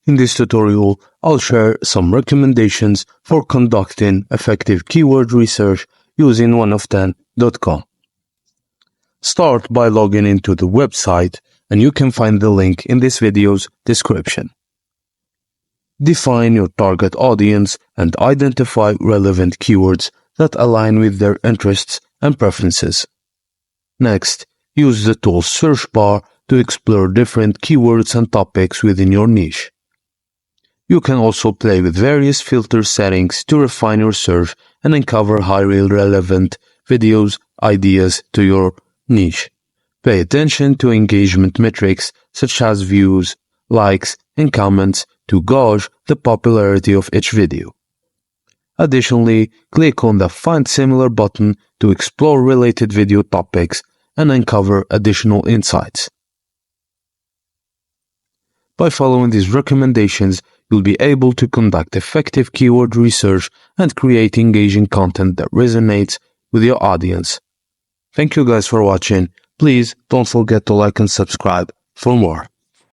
In this tutorial, I'll share some recommendations for conducting effective keyword research using 1of10.com. Start by logging into the website, and you can find the link in this video's description. Define your target audience and identify relevant keywords that align with their interests and preferences. Next, use the tool's search bar to explore different keywords and topics within your niche. You can also play with various filter settings to refine your search and uncover highly relevant videos, ideas to your niche. Pay attention to engagement metrics such as views, likes, and comments to gauge the popularity of each video. Additionally, click on the Find Similar button to explore related video topics and uncover additional insights. By following these recommendations, you'll be able to conduct effective keyword research and create engaging content that resonates with your audience. Thank you guys for watching. Please don't forget to like and subscribe for more.